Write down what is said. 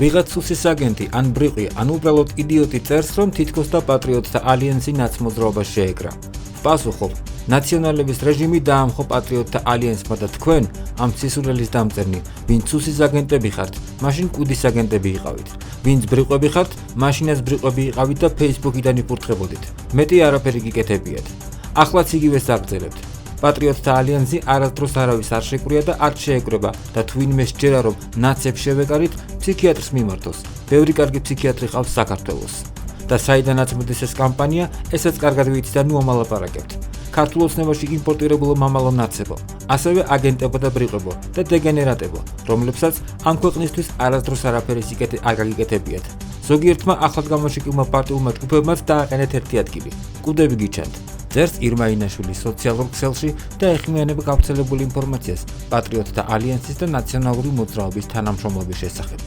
ვიღაც სუსის აგენტი, ან ბრიყვი, ან უბრალოდ იდიოტი წერს, რომ თითქოს და პატრიოტთა ალიანსი ნაცმოძრაობას შეეკრა. პასუხობ, ნაციონალების რეჟიმი დაამხო პატრიოტთა ალიანსმა და თქვენ, ამ სისულელის დამწერნი, ვინც სუსის აგენტები ხართ, მაშინ კუდის აგენტები იყავით. ვინც ბრიყვები ხართ, მაშინაც ბრიყვები იყავით და Facebook-იდან იფურთხებოდით. მეტი არაფერი გიკეთებიათ. ახლაც იგივეს აგრძელებთ. პატრიოტთა ალიანსი არასდროს არავის არ შეკვრია და არ შეეკრება და თუ ვინმე სჯერა რომ ნაცებს შევეკარით, ფსიქიატრს მიმართოს. ბევრი კარგი ფსიქიატრი ყავს საქართველოს. და საიდანაც მოდის ეს კამპანია, ესაც კარგად ვიცით და ნუ ამალაპარაკებთ. ქართულ ოცნებაში იმპორტირებულო მამალო ნაცებო, ასევე აგენტებო და ბრიყვებო და დეგენერატებო, რომლებსაც ამ ქვეყნისთვის არასდროს არაფერი სიკეთე არ გაგიკეთებიათ. ზოგიერთმა ახლად გამოშეკილმა პარტიულმა ჯგუფებმაც დააყენეთ ერთი ადგილი. კუდები გიჩანთ. წერს ირმა ინაშვილის სოციალურ ქსელში და ეხმიანება გავრცელებული ინფორმაციას პატრიოტთა ალიანსის და ნაციონალური მოძრაობის თანამშრომლობის შესახებ.